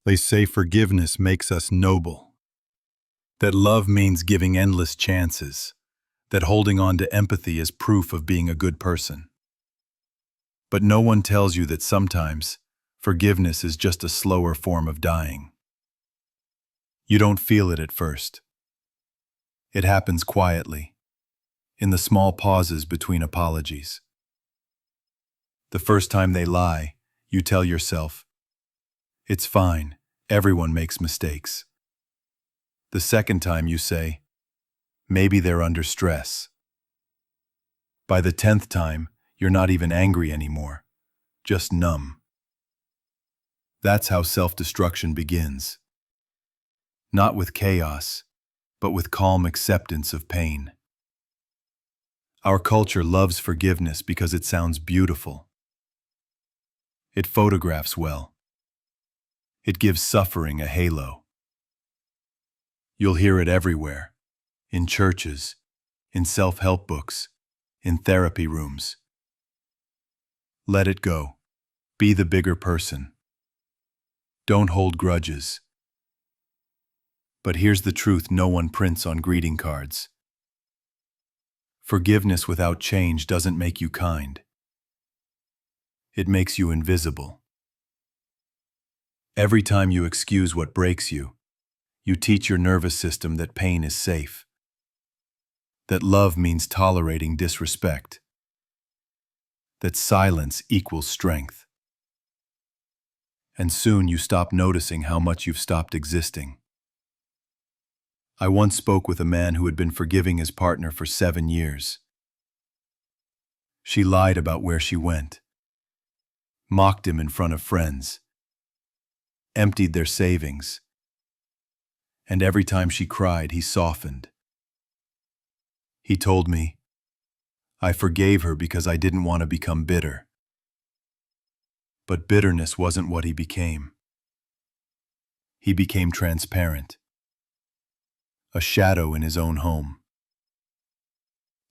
They say forgiveness makes us noble, that love means giving endless chances, that holding on to empathy is proof of being a good person. But no one tells you that sometimes forgiveness is just a slower form of dying. You don't feel it at first. It happens quietly, in the small pauses between apologies. The first time they lie, you tell yourself, "It's fine, everyone makes mistakes." The second time you say, "Maybe they're under stress." By the 10th time, you're not even angry anymore, just numb. That's how self-destruction begins. Not with chaos, but with calm acceptance of pain. Our culture loves forgiveness because it sounds beautiful. It photographs well. It gives suffering a halo. You'll hear it everywhere, in churches, in self-help books, in therapy rooms. Let it go. Be the bigger person. Don't hold grudges. But here's the truth no one prints on greeting cards. Forgiveness without change doesn't make you kind. It makes you invisible. Every time you excuse what breaks you, you teach your nervous system that pain is safe, that love means tolerating disrespect, that silence equals strength. And soon you stop noticing how much you've stopped existing. I once spoke with a man who had been forgiving his partner for 7 years. She lied about where she went, mocked him in front of friends, emptied their savings, and every time she cried, he softened. He told me, "I forgave her because I didn't want to become bitter." But bitterness wasn't what he became. He became transparent, a shadow in his own home.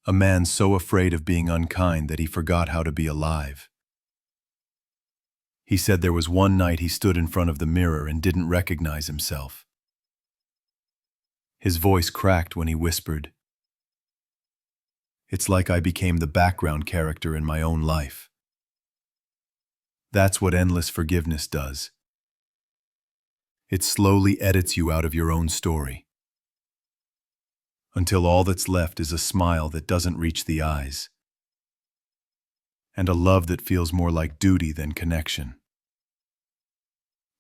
A man so afraid of being unkind that he forgot how to be alive. He said there was one night he stood in front of the mirror and didn't recognize himself. His voice cracked when he whispered, "It's like I became the background character in my own life." That's what endless forgiveness does. It slowly edits you out of your own story, until all that's left is a smile that doesn't reach the eyes, and a love that feels more like duty than connection.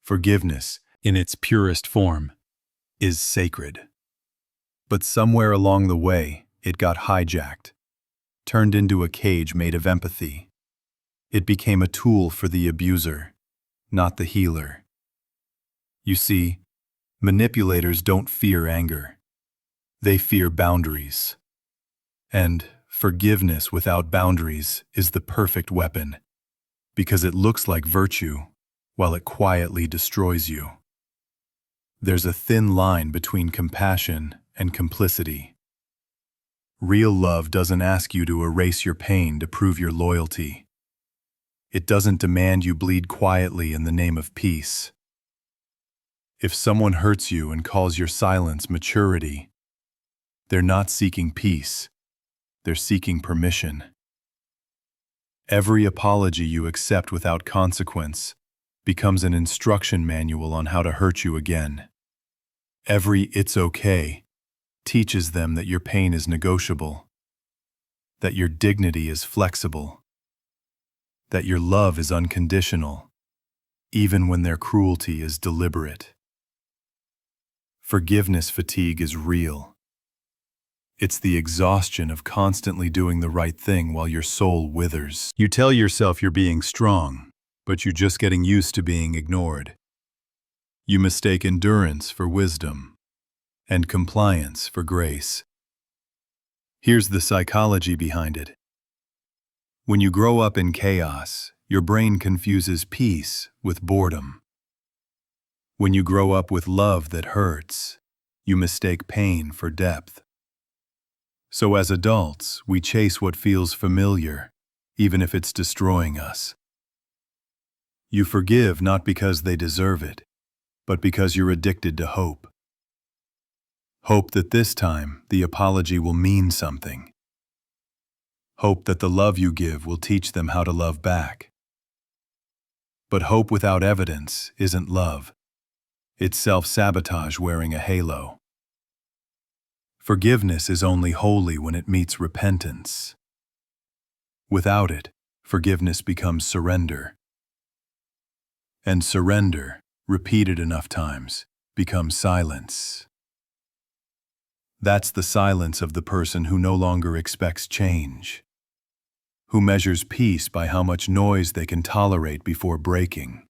Forgiveness, in its purest form, is sacred. But somewhere along the way, it got hijacked, turned into a cage made of empathy. It became a tool for the abuser, not the healer. You see, manipulators don't fear anger. They fear boundaries. And forgiveness without boundaries is the perfect weapon, because it looks like virtue while it quietly destroys you. There's a thin line between compassion and complicity. Real love doesn't ask you to erase your pain to prove your loyalty. It doesn't demand you bleed quietly in the name of peace. If someone hurts you and calls your silence maturity, they're not seeking peace, they're seeking permission. Every apology you accept without consequence becomes an instruction manual on how to hurt you again. Every "it's okay" teaches them that your pain is negotiable, that your dignity is flexible, that your love is unconditional, even when their cruelty is deliberate. Forgiveness fatigue is real. It's the exhaustion of constantly doing the right thing while your soul withers. You tell yourself you're being strong, but you're just getting used to being ignored. You mistake endurance for wisdom, and compliance for grace. Here's the psychology behind it. When you grow up in chaos, your brain confuses peace with boredom. When you grow up with love that hurts, you mistake pain for depth. So as adults, we chase what feels familiar, even if it's destroying us. You forgive not because they deserve it, but because you're addicted to hope. Hope that this time the apology will mean something. Hope that the love you give will teach them how to love back. But hope without evidence isn't love. It's self-sabotage wearing a halo. Forgiveness is only holy when it meets repentance. Without it, forgiveness becomes surrender. And surrender, repeated enough times, becomes silence. That's the silence of the person who no longer expects change, who measures peace by how much noise they can tolerate before breaking.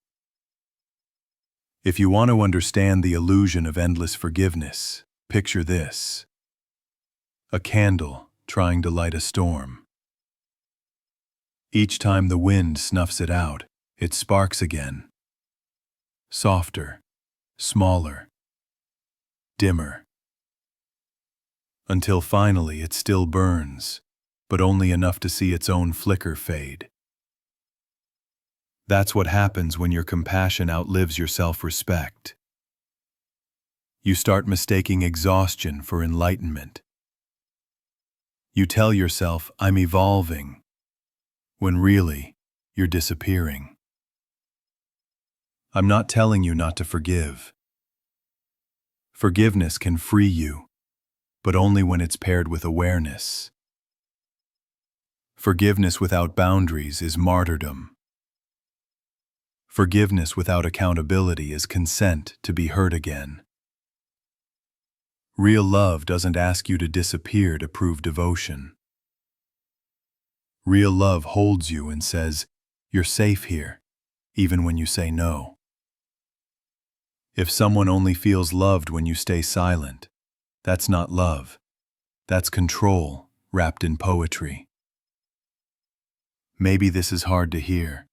If you want to understand the illusion of endless forgiveness, picture this: a candle trying to light a storm. Each time the wind snuffs it out, it sparks again. Softer, smaller, dimmer. Until finally it still burns, but only enough to see its own flicker fade. That's what happens when your compassion outlives your self-respect. You start mistaking exhaustion for enlightenment. You tell yourself, "I'm evolving," when really, you're disappearing. I'm not telling you not to forgive. Forgiveness can free you, but only when it's paired with awareness. Forgiveness without boundaries is martyrdom. Forgiveness without accountability is consent to be hurt again. Real love doesn't ask you to disappear to prove devotion. Real love holds you and says, "You're safe here," even when you say no. If someone only feels loved when you stay silent, that's not love. That's control wrapped in poetry. Maybe this is hard to hear,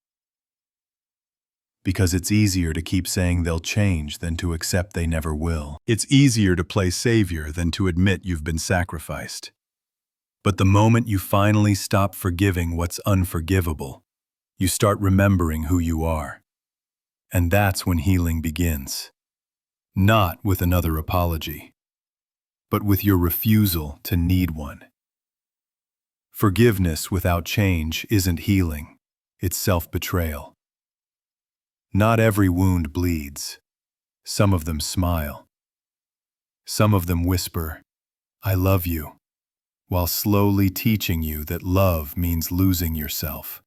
because it's easier to keep saying they'll change than to accept they never will. It's easier to play savior than to admit you've been sacrificed. But the moment you finally stop forgiving what's unforgivable, you start remembering who you are. And that's when healing begins. Not with another apology, but with your refusal to need one. Forgiveness without change isn't healing, it's self-betrayal. Not every wound bleeds. Some of them smile. Some of them whisper, "I love you," while slowly teaching you that love means losing yourself.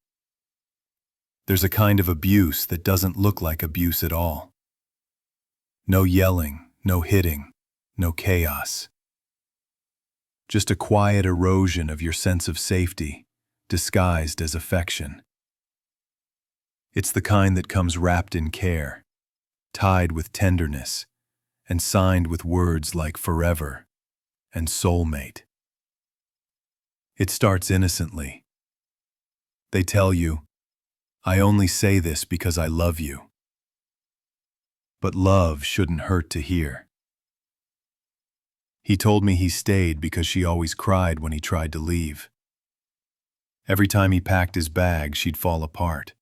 There's a kind of abuse that doesn't look like abuse at all. No yelling, no hitting, no chaos. Just a quiet erosion of your sense of safety, disguised as affection. It's the kind that comes wrapped in care, tied with tenderness, and signed with words like forever and soulmate. It starts innocently. They tell you, "I only say this because I love you." But love shouldn't hurt to hear. He told me he stayed because she always cried when he tried to leave. Every time he packed his bag, she'd fall apart.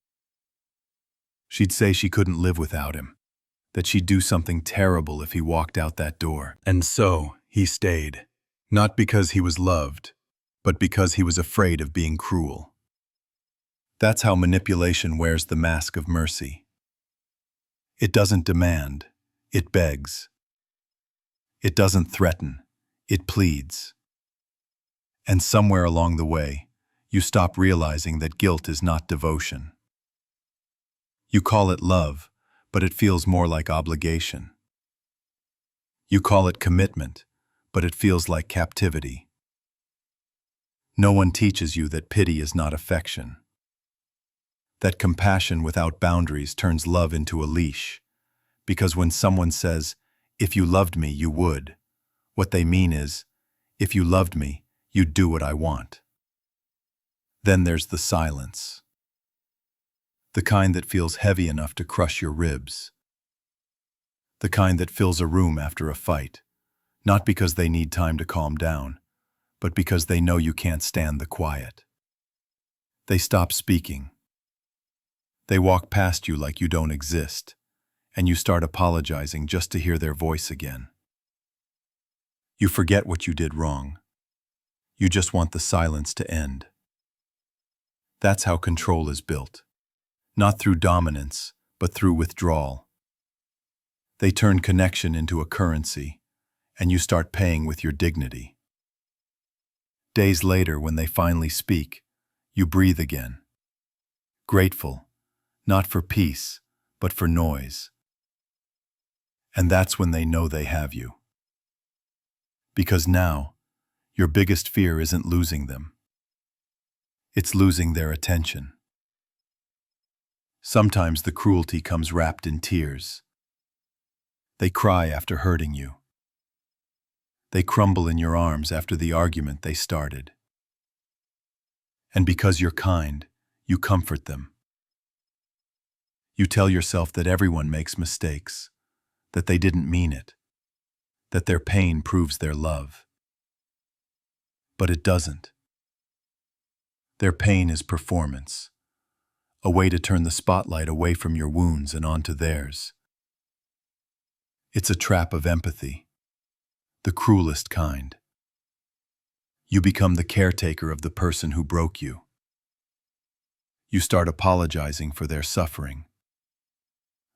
She'd say she couldn't live without him, that she'd do something terrible if he walked out that door. And so, he stayed. Not because he was loved, but because he was afraid of being cruel. That's how manipulation wears the mask of mercy. It doesn't demand, it begs. It doesn't threaten, it pleads. And somewhere along the way, you stop realizing that guilt is not devotion. You call it love, but it feels more like obligation. You call it commitment, but it feels like captivity. No one teaches you that pity is not affection. That compassion without boundaries turns love into a leash. Because when someone says, "If you loved me, you would," what they mean is, "If you loved me, you'd do what I want." Then there's the silence. The kind that feels heavy enough to crush your ribs. The kind that fills a room after a fight, not because they need time to calm down, but because they know you can't stand the quiet. They stop speaking. They walk past you like you don't exist, and you start apologizing just to hear their voice again. You forget what you did wrong. You just want the silence to end. That's how control is built. Not through dominance, but through withdrawal. They turn connection into a currency, and you start paying with your dignity. Days later, when they finally speak, you breathe again. Grateful, not for peace, but for noise. And that's when they know they have you. Because now, your biggest fear isn't losing them. It's losing their attention. Sometimes the cruelty comes wrapped in tears. They cry after hurting you. They crumble in your arms after the argument they started. And because you're kind, you comfort them. You tell yourself that everyone makes mistakes, that they didn't mean it, that their pain proves their love. But it doesn't. Their pain is performance, a way to turn the spotlight away from your wounds and onto theirs. It's a trap of empathy, the cruelest kind. You become the caretaker of the person who broke you. You start apologizing for their suffering.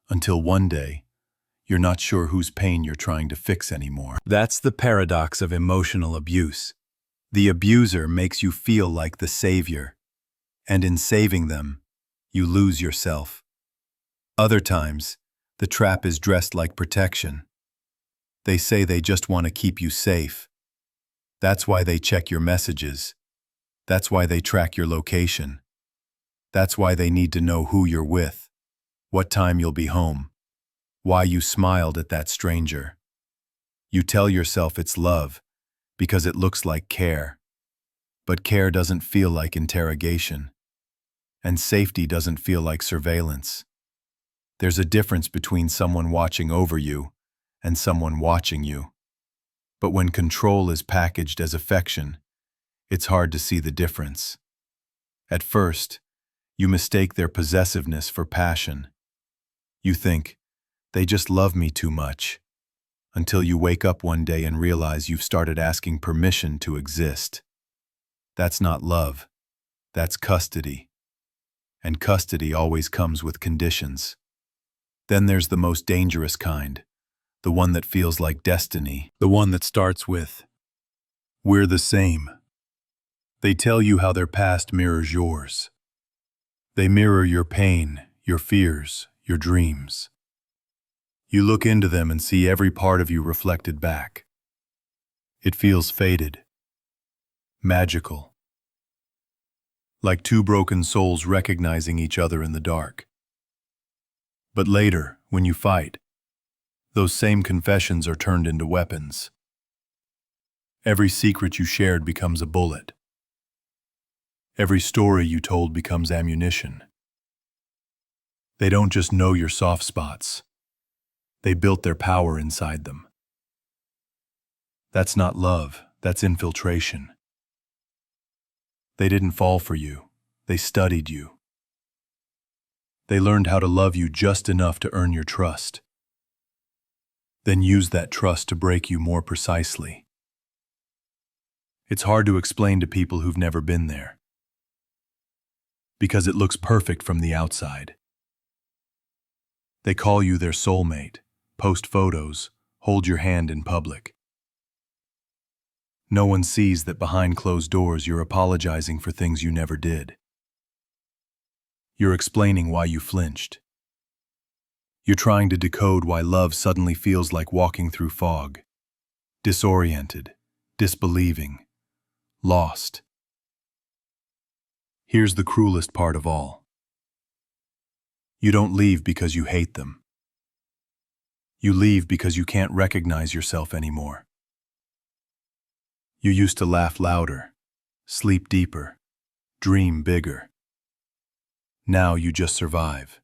Until one day, you're not sure whose pain you're trying to fix anymore. That's the paradox of emotional abuse. The abuser makes you feel like the savior, and in saving them, you lose yourself. Other times, the trap is dressed like protection. They say they just want to keep you safe. That's why they check your messages. That's why they track your location. That's why they need to know who you're with, what time you'll be home, why you smiled at that stranger. You tell yourself it's love because it looks like care. But care doesn't feel like interrogation, and safety doesn't feel like surveillance. There's a difference between someone watching over you and someone watching you. But when control is packaged as affection, it's hard to see the difference. At first, you mistake their possessiveness for passion. You think, they just love me too much, until you wake up one day and realize you've started asking permission to exist. That's not love. That's custody. And custody always comes with conditions. Then there's the most dangerous kind, the one that feels like destiny, the one that starts with, "We're the same." They tell you how their past mirrors yours. They mirror your pain, your fears, your dreams. You look into them and see every part of you reflected back. It feels faded, magical, like two broken souls recognizing each other in the dark. But later, when you fight, those same confessions are turned into weapons. Every secret you shared becomes a bullet. Every story you told becomes ammunition. They don't just know your soft spots. They built their power inside them. That's not love, that's infiltration. They didn't fall for you, they studied you. They learned how to love you just enough to earn your trust, then use that trust to break you more precisely. It's hard to explain to people who've never been there, because it looks perfect from the outside. They call you their soulmate, post photos, hold your hand in public. No one sees that behind closed doors you're apologizing for things you never did. You're explaining why you flinched. You're trying to decode why love suddenly feels like walking through fog. Disoriented, disbelieving, lost. Here's the cruelest part of all. You don't leave because you hate them. You leave because you can't recognize yourself anymore. You used to laugh louder, sleep deeper, dream bigger. Now you just survive.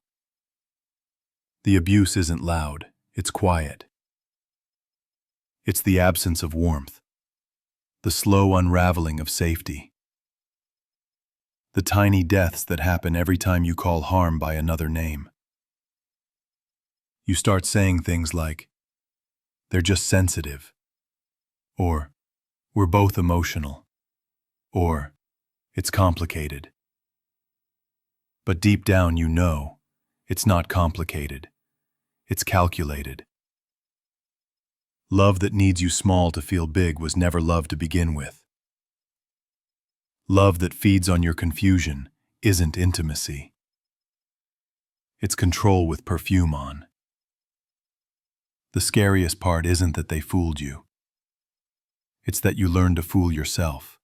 The abuse isn't loud, it's quiet. It's the absence of warmth, the slow unraveling of safety, the tiny deaths that happen every time you call harm by another name. You start saying things like, "They're just sensitive," or "We're both emotional," or "It's complicated." But deep down you know, it's not complicated. It's calculated. Love that needs you small to feel big was never love to begin with. Love that feeds on your confusion isn't intimacy. It's control with perfume on. The scariest part isn't that they fooled you. It's that you learn to fool yourself.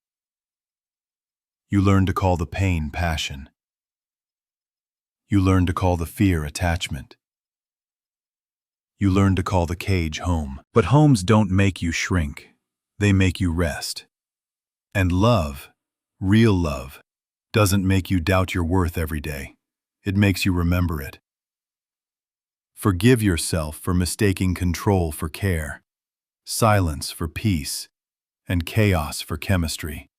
You learn to call the pain passion. You learn to call the fear attachment. You learn to call the cage home. But homes don't make you shrink. They make you rest. And love, real love, doesn't make you doubt your worth every day. It makes you remember it. Forgive yourself for mistaking control for care, silence for peace, and chaos for chemistry.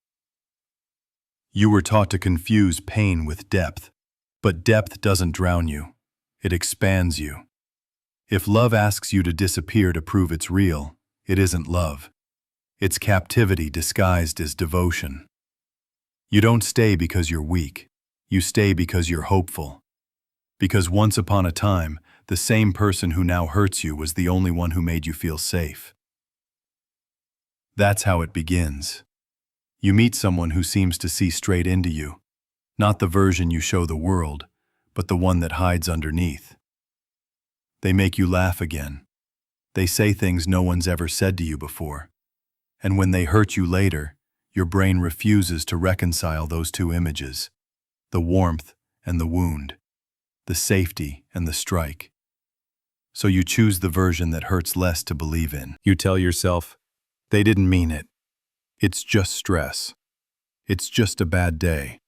You were taught to confuse pain with depth, but depth doesn't drown you. It expands you. If love asks you to disappear to prove it's real, it isn't love. It's captivity disguised as devotion. You don't stay because you're weak. You stay because you're hopeful. Because once upon a time, the same person who now hurts you was the only one who made you feel safe. That's how it begins. You meet someone who seems to see straight into you, not the version you show the world, but the one that hides underneath. They make you laugh again. They say things no one's ever said to you before. And when they hurt you later, your brain refuses to reconcile those two images, the warmth and the wound, the safety and the strike. So you choose the version that hurts less to believe in. You tell yourself, they didn't mean it. It's just stress. It's just a bad day.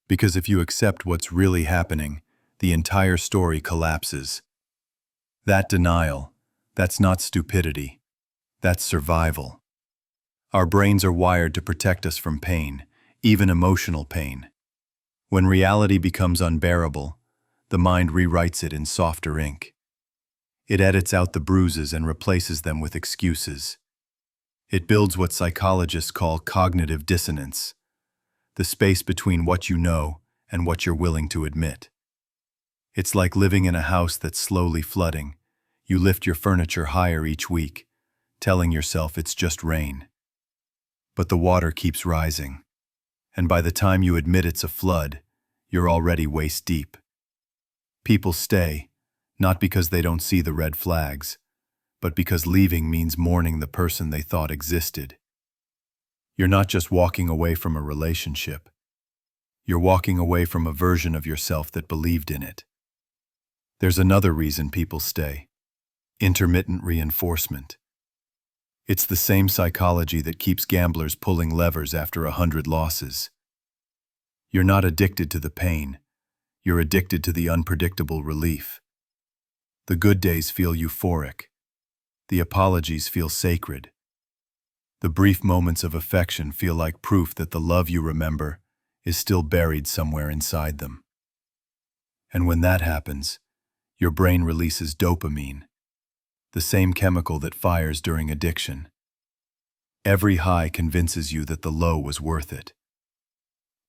Because if you accept what's really happening, the entire story collapses. That denial, that's not stupidity. That's survival. Our brains are wired to protect us from pain, even emotional pain. When reality becomes unbearable, the mind rewrites it in softer ink. It edits out the bruises and replaces them with excuses. It builds what psychologists call cognitive dissonance, the space between what you know and what you're willing to admit. It's like living in a house that's slowly flooding. You lift your furniture higher each week, telling yourself it's just rain. But the water keeps rising, and by the time you admit it's a flood, you're already waist deep. People stay, not because they don't see the red flags, but because leaving means mourning the person they thought existed. You're not just walking away from a relationship. You're walking away from a version of yourself that believed in it. There's another reason people stay: intermittent reinforcement. It's the same psychology that keeps gamblers pulling levers after 100 losses. You're not addicted to the pain. You're addicted to the unpredictable relief. The good days feel euphoric. The apologies feel sacred. The brief moments of affection feel like proof that the love you remember is still buried somewhere inside them. And when that happens, your brain releases dopamine, the same chemical that fires during addiction. Every high convinces you that the low was worth it.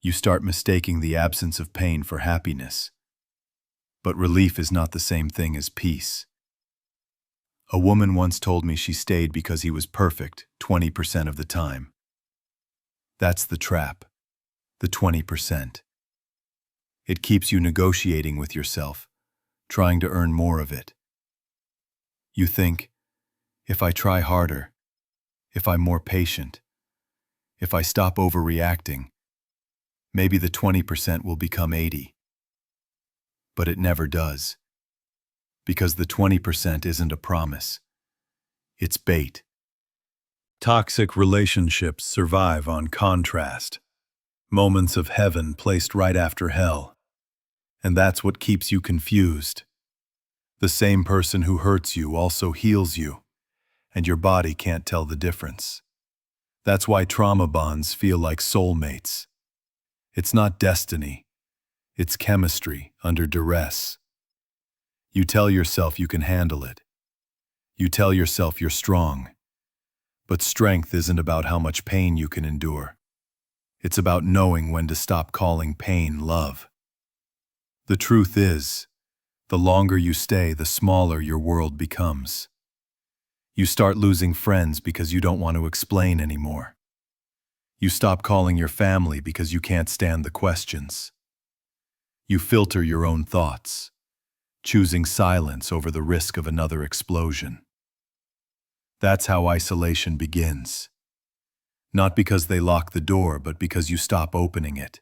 You start mistaking the absence of pain for happiness. But relief is not the same thing as peace. A woman once told me she stayed because he was perfect 20% of the time. That's the trap, the 20%. It keeps you negotiating with yourself, trying to earn more of it. You think, if I try harder, if I'm more patient, if I stop overreacting, maybe the 20% will become 80. But it never does. Because the 20% isn't a promise. It's bait. Toxic relationships survive on contrast. Moments of heaven placed right after hell. And that's what keeps you confused. The same person who hurts you also heals you, and your body can't tell the difference. That's why trauma bonds feel like soulmates. It's not destiny. It's chemistry under duress. You tell yourself you can handle it. You tell yourself you're strong. But strength isn't about how much pain you can endure. It's about knowing when to stop calling pain love. The truth is, the longer you stay, the smaller your world becomes. You start losing friends because you don't want to explain anymore. You stop calling your family because you can't stand the questions. You filter your own thoughts, choosing silence over the risk of another explosion. That's how isolation begins. Not because they lock the door, but because you stop opening it.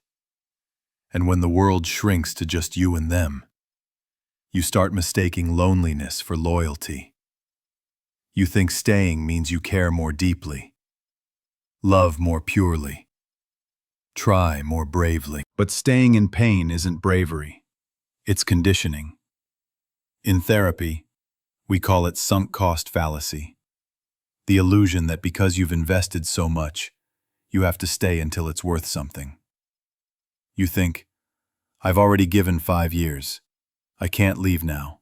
And when the world shrinks to just you and them, you start mistaking loneliness for loyalty. You think staying means you care more deeply, love more purely, try more bravely. But staying in pain isn't bravery. It's conditioning. In therapy, we call it sunk cost fallacy. The illusion that because you've invested so much, you have to stay until it's worth something. You think, I've already given 5 years. I can't leave now.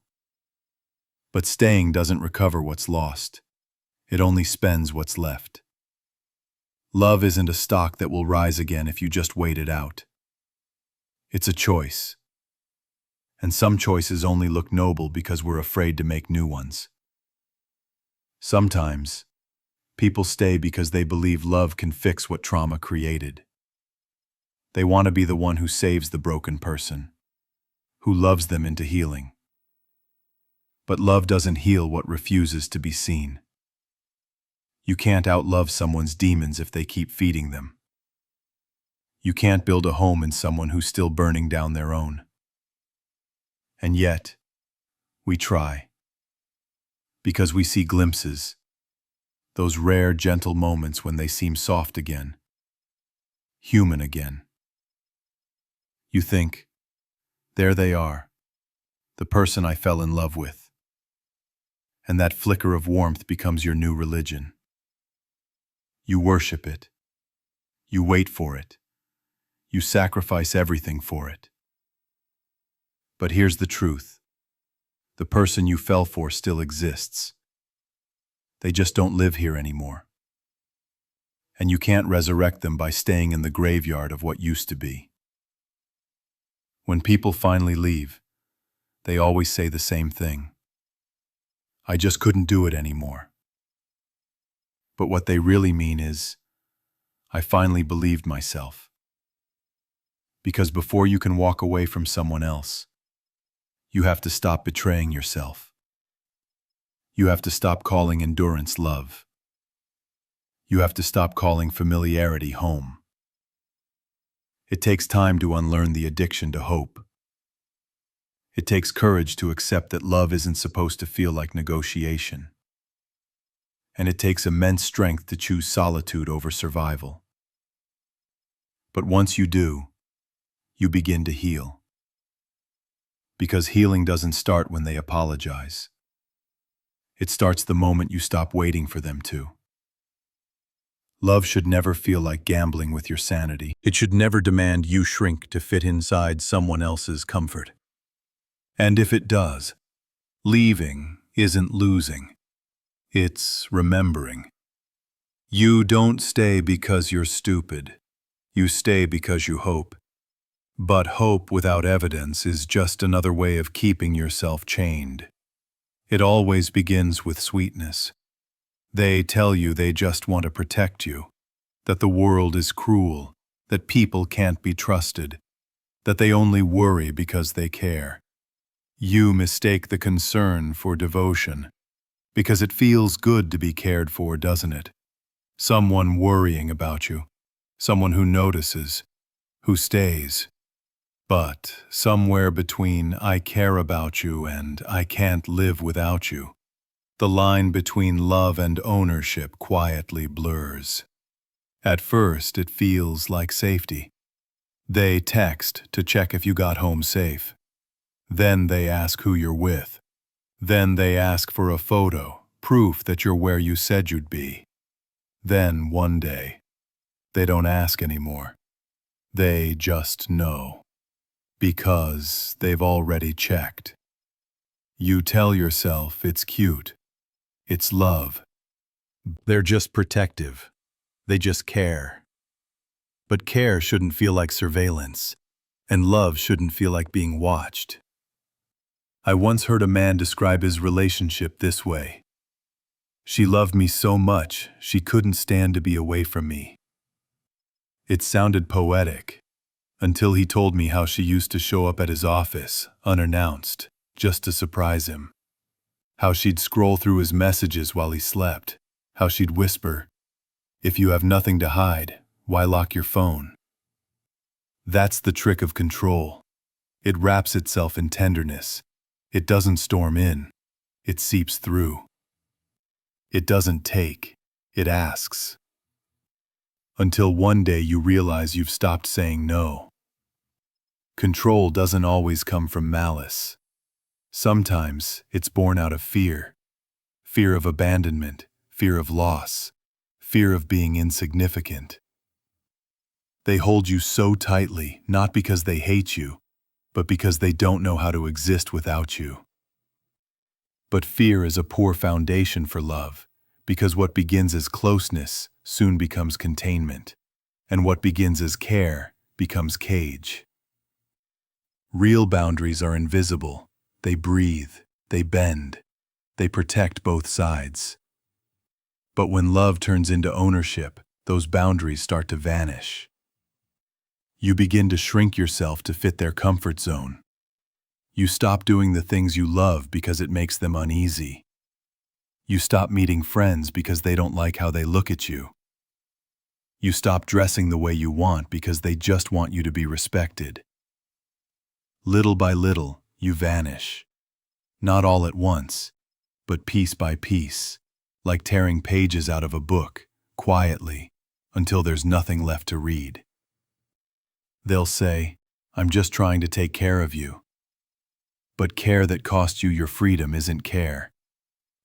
But staying doesn't recover what's lost. It only spends what's left. Love isn't a stock that will rise again if you just wait it out. It's a choice. And some choices only look noble because we're afraid to make new ones. Sometimes, people stay because they believe love can fix what trauma created. They want to be the one who saves the broken person, who loves them into healing. But love doesn't heal what refuses to be seen. You can't outlove someone's demons if they keep feeding them. You can't build a home in someone who's still burning down their own. And yet, we try. Because we see glimpses, those rare, gentle moments when they seem soft again, human again. You think, there they are, the person I fell in love with. And that flicker of warmth becomes your new religion. You worship it. You wait for it. You sacrifice everything for it. But here's the truth. The person you fell for still exists. They just don't live here anymore. And you can't resurrect them by staying in the graveyard of what used to be. When people finally leave, they always say the same thing. I just couldn't do it anymore. But what they really mean is, I finally believed myself. Because before you can walk away from someone else, you have to stop betraying yourself. You have to stop calling endurance love. You have to stop calling familiarity home. It takes time to unlearn the addiction to hope. It takes courage to accept that love isn't supposed to feel like negotiation. And it takes immense strength to choose solitude over survival. But once you do, you begin to heal. Because healing doesn't start when they apologize. It starts the moment you stop waiting for them to. Love should never feel like gambling with your sanity. It should never demand you shrink to fit inside someone else's comfort. And if it does, leaving isn't losing. It's remembering. You don't stay because you're stupid. You stay because you hope. But hope without evidence is just another way of keeping yourself chained. It always begins with sweetness. They tell you they just want to protect you, that the world is cruel, that people can't be trusted, that they only worry because they care. You mistake the concern for devotion, because it feels good to be cared for, doesn't it? Someone worrying about you, someone who notices, who stays. But somewhere between I care about you and I can't live without you, the line between love and ownership quietly blurs. At first, it feels like safety. They text to check if you got home safe. Then they ask who you're with. Then they ask for a photo, proof that you're where you said you'd be. Then, one day, they don't ask anymore. They just know. Because they've already checked. You tell yourself it's cute, it's love. They're just protective. They just care. But care shouldn't feel like surveillance, and love shouldn't feel like being watched. I once heard a man describe his relationship this way. She loved me so much, she couldn't stand to be away from me. It sounded poetic, until he told me how she used to show up at his office, unannounced, just to surprise him. How she'd scroll through his messages while he slept. How she'd whisper, "If you have nothing to hide, why lock your phone?" That's the trick of control. It wraps itself in tenderness. It doesn't storm in. It seeps through. It doesn't take. It asks. Until one day you realize you've stopped saying no. Control doesn't always come from malice. Sometimes it's born out of fear. Fear of abandonment, fear of loss, fear of being insignificant. They hold you so tightly, not because they hate you, but because they don't know how to exist without you. But fear is a poor foundation for love, because what begins as closeness soon becomes containment, and what begins as care becomes cage. Real boundaries are invisible. They breathe, they bend, they protect both sides. But when love turns into ownership, those boundaries start to vanish. You begin to shrink yourself to fit their comfort zone. You stop doing the things you love because it makes them uneasy. You stop meeting friends because they don't like how they look at you. You stop dressing the way you want because they just want you to be respected. Little by little, you vanish. Not all at once, but piece by piece, like tearing pages out of a book, quietly, until there's nothing left to read. They'll say, "I'm just trying to take care of you." But care that costs you your freedom isn't care.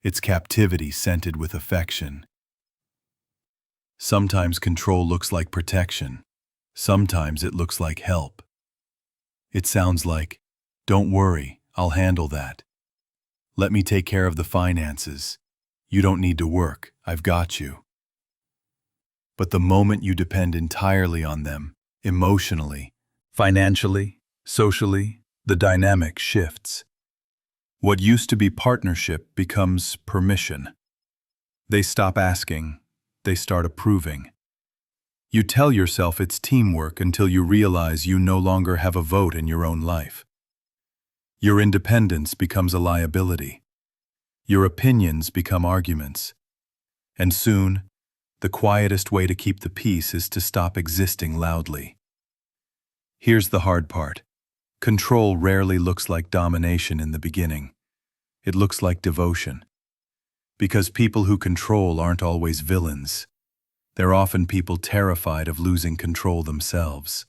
It's captivity scented with affection. Sometimes control looks like protection. Sometimes it looks like help. It sounds like, "Don't worry, I'll handle that. Let me take care of the finances. You don't need to work, I've got you." But the moment you depend entirely on them, emotionally, financially, socially, the dynamic shifts. What used to be partnership becomes permission. They stop asking, they start approving. You tell yourself it's teamwork until you realize you no longer have a vote in your own life. Your independence becomes a liability. Your opinions become arguments. And soon, the quietest way to keep the peace is to stop existing loudly. Here's the hard part. Control rarely looks like domination in the beginning. It looks like devotion. Because people who control aren't always villains. They're often people terrified of losing control themselves.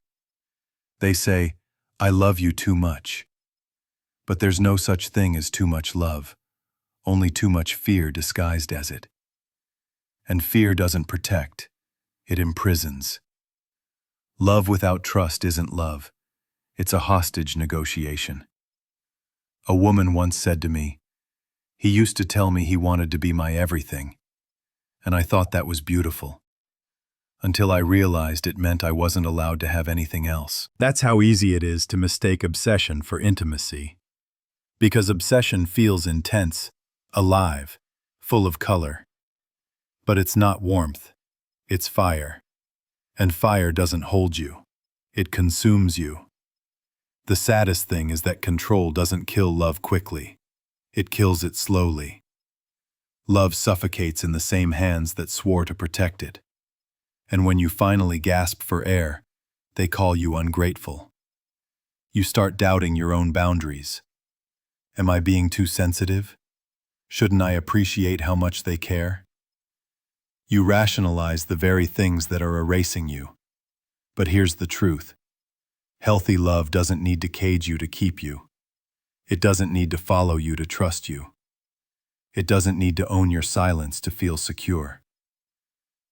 They say, "I love you too much." But there's no such thing as too much love, only too much fear disguised as it. And fear doesn't protect, it imprisons. Love without trust isn't love, it's a hostage negotiation. A woman once said to me, "He used to tell me he wanted to be my everything," and I thought that was beautiful. Until I realized it meant I wasn't allowed to have anything else. That's how easy it is to mistake obsession for intimacy. Because obsession feels intense, alive, full of color. But it's not warmth, it's fire. And fire doesn't hold you, it consumes you. The saddest thing is that control doesn't kill love quickly, it kills it slowly. Love suffocates in the same hands that swore to protect it. And when you finally gasp for air, they call you ungrateful. You start doubting your own boundaries. Am I being too sensitive? Shouldn't I appreciate how much they care? You rationalize the very things that are erasing you. But here's the truth. Healthy love doesn't need to cage you to keep you. It doesn't need to follow you to trust you. It doesn't need to own your silence to feel secure.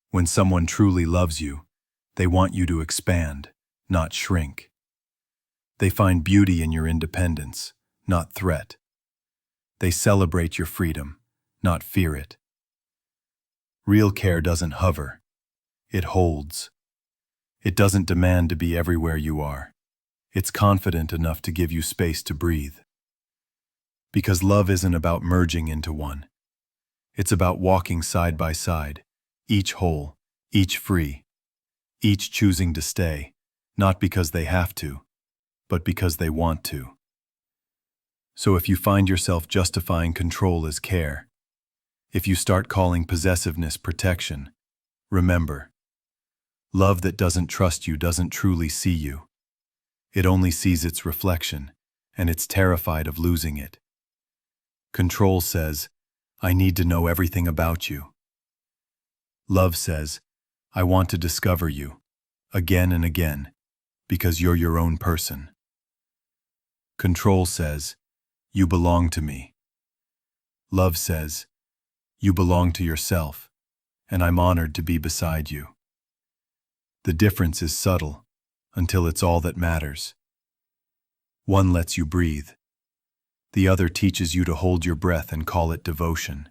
When someone truly loves you, they want you to expand, not shrink. They find beauty in your independence, not threat. They celebrate your freedom, not fear it. Real care doesn't hover. It holds. It doesn't demand to be everywhere you are. It's confident enough to give you space to breathe. Because love isn't about merging into one. It's about walking side by side, each whole, each free, each choosing to stay, not because they have to, but because they want to. So if you find yourself justifying control as care, if you start calling possessiveness protection, remember, love that doesn't trust you doesn't truly see you. It only sees its reflection, and it's terrified of losing it. Control says, I need to know everything about you. Love says, I want to discover you, again and again, because you're your own person. Control says, you belong to me. Love says, you belong to yourself, and I'm honored to be beside you. The difference is subtle, until it's all that matters. One lets you breathe. The other teaches you to hold your breath and call it devotion.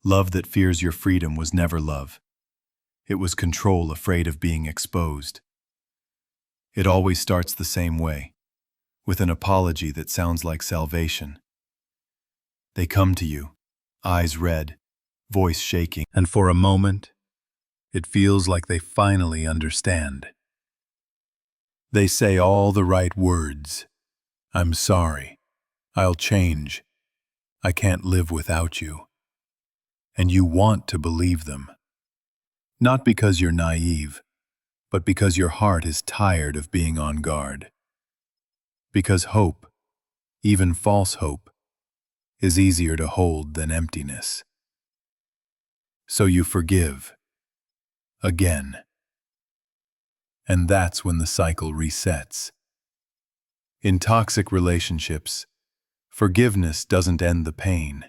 Love that fears your freedom was never love. It was control afraid of being exposed. It always starts the same way, with an apology that sounds like salvation. They come to you, eyes red, voice shaking, and for a moment, it feels like they finally understand. They say all the right words. I'm sorry. I'll change. I can't live without you. And you want to believe them. Not because you're naive, but because your heart is tired of being on guard. Because hope, even false hope, is easier to hold than emptiness. So you forgive. Again. And that's when the cycle resets. In toxic relationships, forgiveness doesn't end the pain.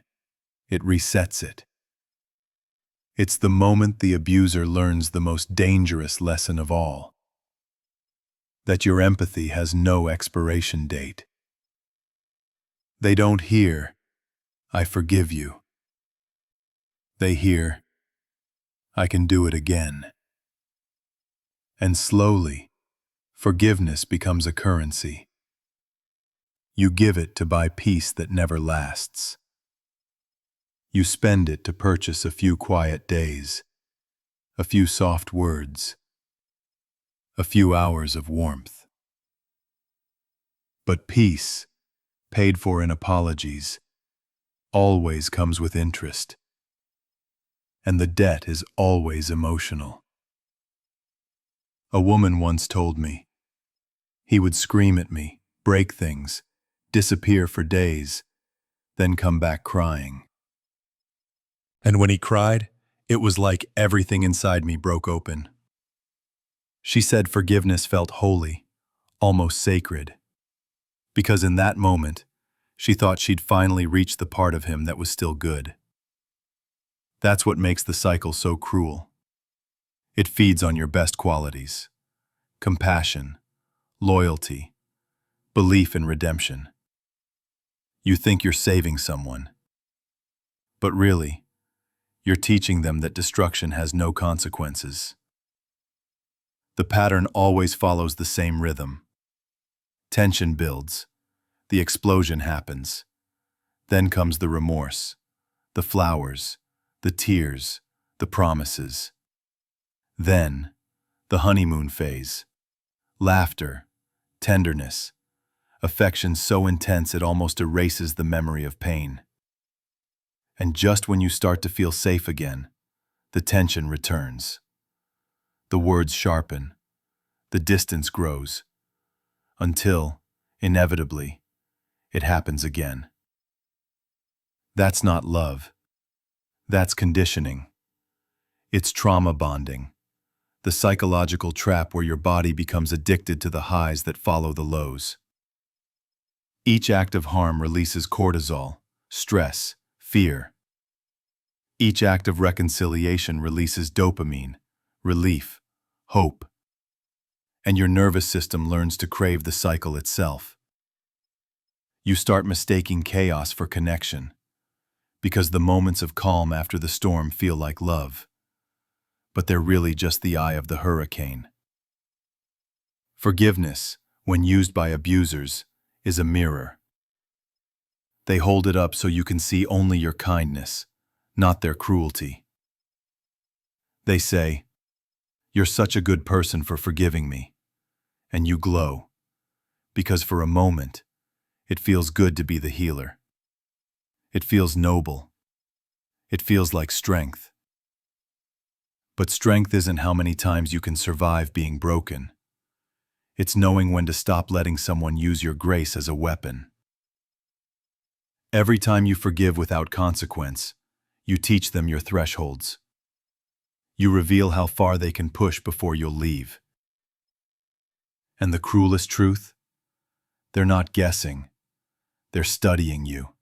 It resets it. It's the moment the abuser learns the most dangerous lesson of all. That your empathy has no expiration date. They don't hear, I forgive you. They hear, I can do it again. And slowly, forgiveness becomes a currency. You give it to buy peace that never lasts. You spend it to purchase a few quiet days, a few soft words, a few hours of warmth. But peace, paid for in apologies, always comes with interest. And the debt is always emotional. A woman once told me, he would scream at me, break things, disappear for days, then come back crying. And when he cried, it was like everything inside me broke open. She said forgiveness felt holy, almost sacred, because in that moment, she thought she'd finally reached the part of him that was still good. That's what makes the cycle so cruel. It feeds on your best qualities: compassion, loyalty, belief in redemption. You think you're saving someone, but really, you're teaching them that destruction has no consequences. The pattern always follows the same rhythm. Tension builds. The explosion happens. Then comes the remorse, the flowers, the tears, the promises. Then, the honeymoon phase. Laughter, tenderness, affection so intense it almost erases the memory of pain. And just when you start to feel safe again, the tension returns. The words sharpen, the distance grows, until, inevitably, it happens again. That's not love. That's conditioning. It's trauma bonding, the psychological trap where your body becomes addicted to the highs that follow the lows. Each act of harm releases cortisol, stress, fear. Each act of reconciliation releases dopamine, relief, hope. And your nervous system learns to crave the cycle itself. You start mistaking chaos for connection, because the moments of calm after the storm feel like love, but they're really just the eye of the hurricane. Forgiveness, when used by abusers, is a mirror. They hold it up so you can see only your kindness, not their cruelty. They say, "You're such a good person for forgiving me," and you glow, because for a moment, it feels good to be the healer. It feels noble. It feels like strength. But strength isn't how many times you can survive being broken. It's knowing when to stop letting someone use your grace as a weapon. Every time you forgive without consequence, you teach them your thresholds. You reveal how far they can push before you'll leave. And the cruelest truth? They're not guessing. They're studying you.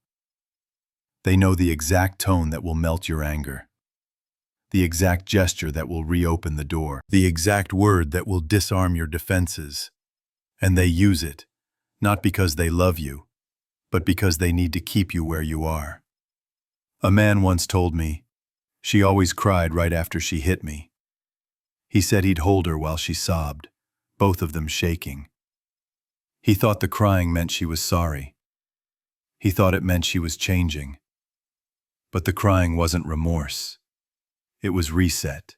They know the exact tone that will melt your anger, the exact gesture that will reopen the door, the exact word that will disarm your defenses. And they use it, not because they love you, but because they need to keep you where you are. A man once told me, "She always cried right after she hit me." He said he'd hold her while she sobbed, both of them shaking. He thought the crying meant she was sorry. He thought it meant she was changing. But the crying wasn't remorse. It was reset.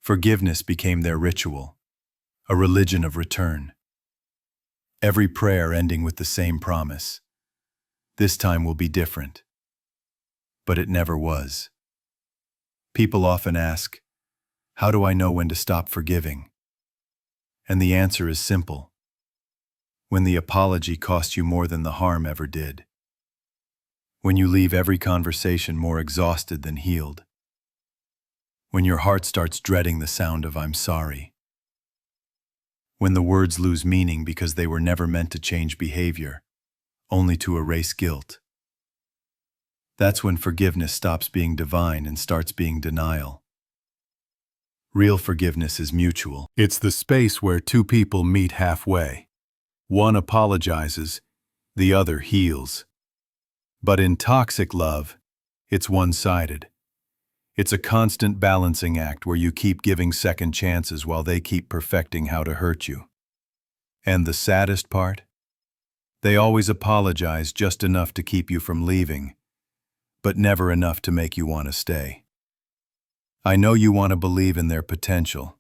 Forgiveness became their ritual, a religion of return. Every prayer ending with the same promise. This time will be different. But it never was. People often ask, "How do I know when to stop forgiving?" And the answer is simple. When the apology cost you more than the harm ever did. When you leave every conversation more exhausted than healed. When your heart starts dreading the sound of "I'm sorry." When the words lose meaning because they were never meant to change behavior, only to erase guilt. That's when forgiveness stops being divine and starts being denial. Real forgiveness is mutual. It's the space where two people meet halfway. One apologizes, the other heals. But in toxic love, it's one-sided. It's a constant balancing act where you keep giving second chances while they keep perfecting how to hurt you. And the saddest part? They always apologize just enough to keep you from leaving, but never enough to make you want to stay. I know you want to believe in their potential.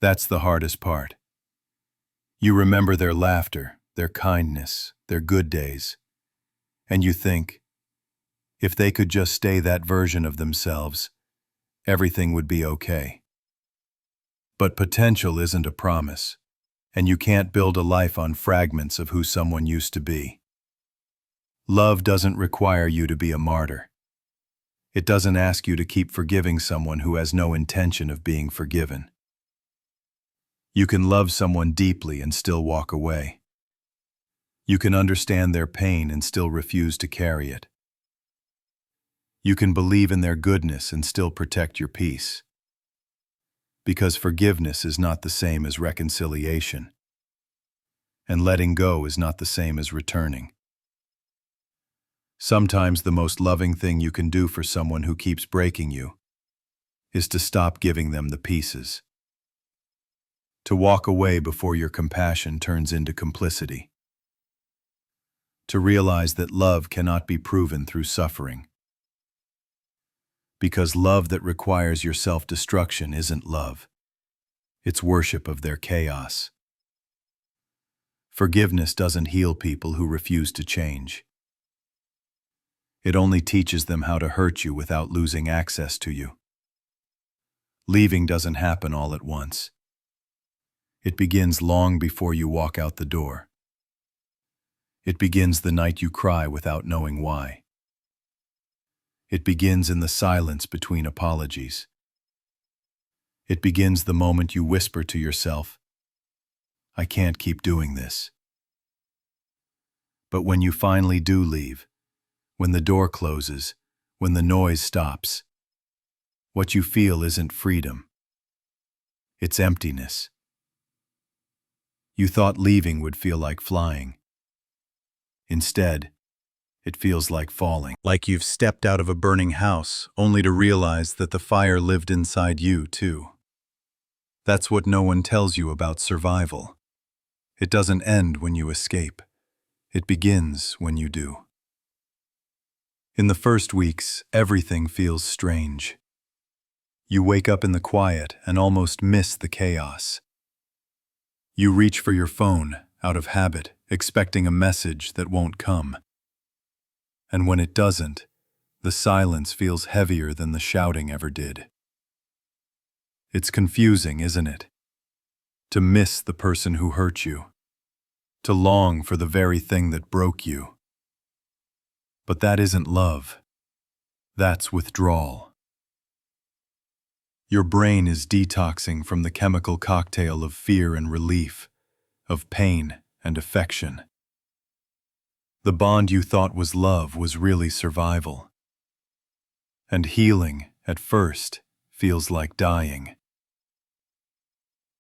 That's the hardest part. You remember their laughter, their kindness, their good days, and you think, if they could just stay that version of themselves, everything would be okay. But potential isn't a promise, and you can't build a life on fragments of who someone used to be. Love doesn't require you to be a martyr. It doesn't ask you to keep forgiving someone who has no intention of being forgiven. You can love someone deeply and still walk away. You can understand their pain and still refuse to carry it. You can believe in their goodness and still protect your peace. Because forgiveness is not the same as reconciliation. And letting go is not the same as returning. Sometimes the most loving thing you can do for someone who keeps breaking you is to stop giving them the pieces. To walk away before your compassion turns into complicity. To realize that love cannot be proven through suffering. Because love that requires your self-destruction isn't love. It's worship of their chaos. Forgiveness doesn't heal people who refuse to change. It only teaches them how to hurt you without losing access to you. Leaving doesn't happen all at once. It begins long before you walk out the door. It begins the night you cry without knowing why. It begins in the silence between apologies. It begins the moment you whisper to yourself, "I can't keep doing this." But when you finally do leave, when the door closes, when the noise stops, what you feel isn't freedom. It's emptiness. You thought leaving would feel like flying. Instead, it feels like falling. Like you've stepped out of a burning house, only to realize that the fire lived inside you, too. That's what no one tells you about survival. It doesn't end when you escape. It begins when you do. In the first weeks, everything feels strange. You wake up in the quiet and almost miss the chaos. You reach for your phone, out of habit, expecting a message that won't come. And when it doesn't, the silence feels heavier than the shouting ever did. It's confusing, isn't it? To miss the person who hurt you. To long for the very thing that broke you. But that isn't love. That's withdrawal. Your brain is detoxing from the chemical cocktail of fear and relief, of pain and affection. The bond you thought was love was really survival. And healing, at first, feels like dying.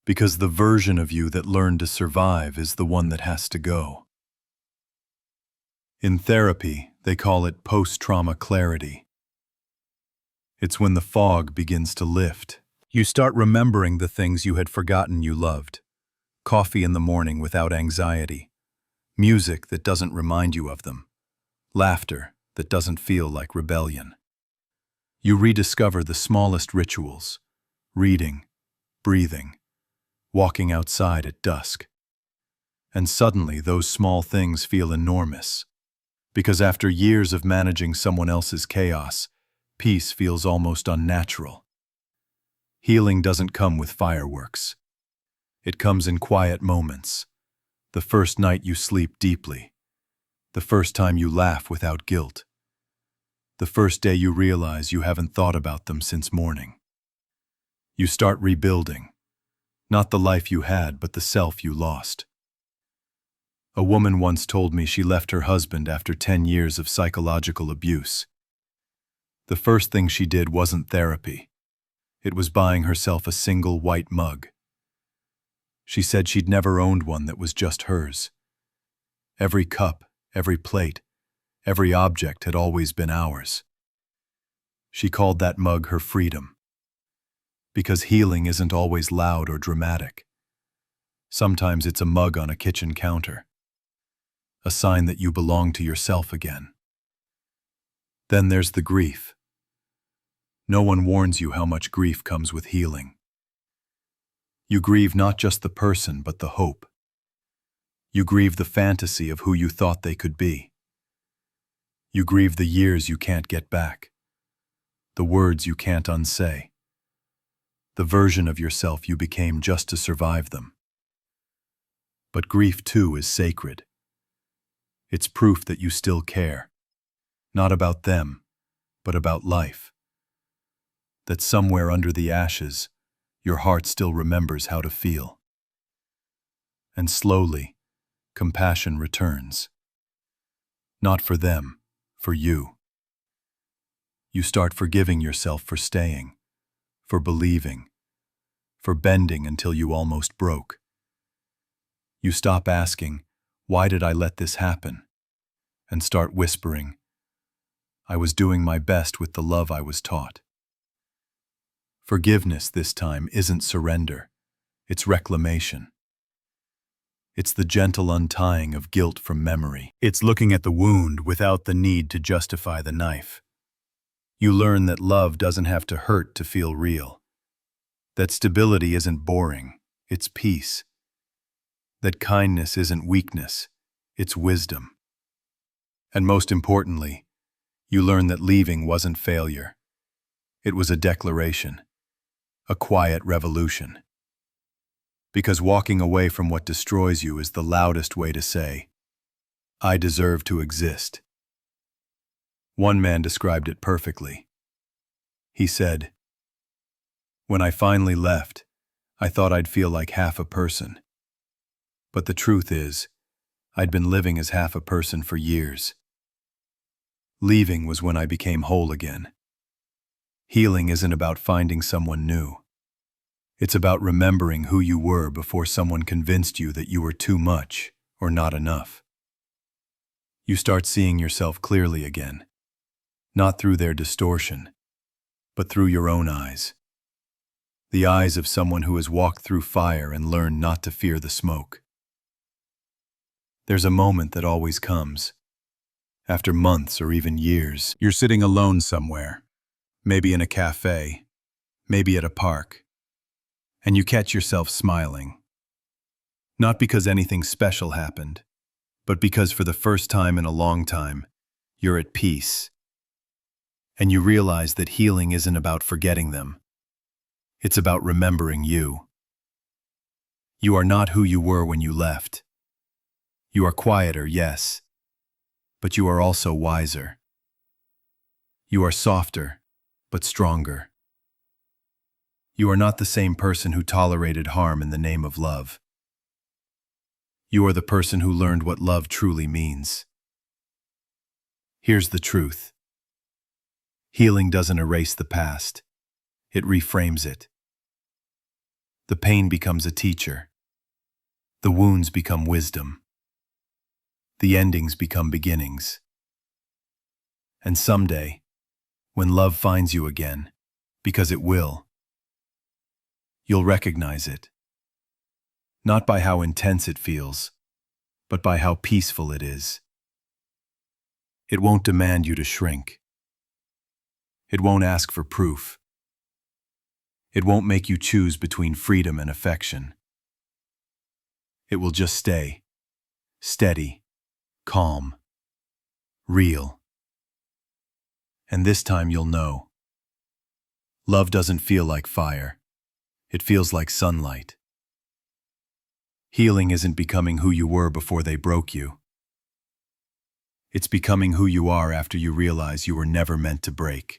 Because the version of you that learned to survive is the one that has to go. In therapy, they call it post-trauma clarity. It's when the fog begins to lift. You start remembering the things you had forgotten you loved. Coffee in the morning without anxiety. Music that doesn't remind you of them. Laughter that doesn't feel like rebellion. You rediscover the smallest rituals. Reading, breathing, walking outside at dusk. And suddenly those small things feel enormous. Because after years of managing someone else's chaos, peace feels almost unnatural. Healing doesn't come with fireworks. It comes in quiet moments. The first night you sleep deeply. The first time you laugh without guilt. The first day you realize you haven't thought about them since morning. You start rebuilding. Not the life you had, but the self you lost. A woman once told me she left her husband after 10 years of psychological abuse. The first thing she did wasn't therapy. It was buying herself a single white mug. She said she'd never owned one that was just hers. Every cup, every plate, every object had always been ours. She called that mug her freedom. Because healing isn't always loud or dramatic. Sometimes it's a mug on a kitchen counter. A sign that you belong to yourself again. Then there's the grief. No one warns you how much grief comes with healing. You grieve not just the person, but the hope. You grieve the fantasy of who you thought they could be. You grieve the years you can't get back. The words you can't unsay. The version of yourself you became just to survive them. But grief too is sacred. It's proof that you still care. Not about them, but about life. That somewhere under the ashes, your heart still remembers how to feel. And slowly, compassion returns. Not for them, for you. You start forgiving yourself for staying, for believing, for bending until you almost broke. You stop asking, "Why did I let this happen?" and start whispering, "I was doing my best with the love I was taught." Forgiveness this time isn't surrender, it's reclamation. It's the gentle untying of guilt from memory. It's looking at the wound without the need to justify the knife. You learn that love doesn't have to hurt to feel real. That stability isn't boring, it's peace. That kindness isn't weakness, it's wisdom. And most importantly, you learn that leaving wasn't failure. It was a declaration, a quiet revolution. Because walking away from what destroys you is the loudest way to say, "I deserve to exist." One man described it perfectly. He said, "When I finally left, I thought I'd feel like half a person. But the truth is, I'd been living as half a person for years. Leaving was when I became whole again." Healing isn't about finding someone new. It's about remembering who you were before someone convinced you that you were too much or not enough. You start seeing yourself clearly again, not through their distortion, but through your own eyes. The eyes of someone who has walked through fire and learned not to fear the smoke. There's a moment that always comes. After months or even years, you're sitting alone somewhere, maybe in a cafe, maybe at a park, and you catch yourself smiling. Not because anything special happened, but because for the first time in a long time, you're at peace. And you realize that healing isn't about forgetting them. It's about remembering you. You are not who you were when you left. You are quieter, yes, but you are also wiser. You are softer, but stronger. You are not the same person who tolerated harm in the name of love. You are the person who learned what love truly means. Here's the truth. Healing doesn't erase the past. It reframes it. The pain becomes a teacher. The wounds become wisdom. The endings become beginnings. And someday, when love finds you again, because it will, you'll recognize it. Not by how intense it feels, but by how peaceful it is. It won't demand you to shrink. It won't ask for proof. It won't make you choose between freedom and affection. It will just stay, steady, calm, real. And this time you'll know. Love doesn't feel like fire. It feels like sunlight. Healing isn't becoming who you were before they broke you. It's becoming who you are after you realize you were never meant to break.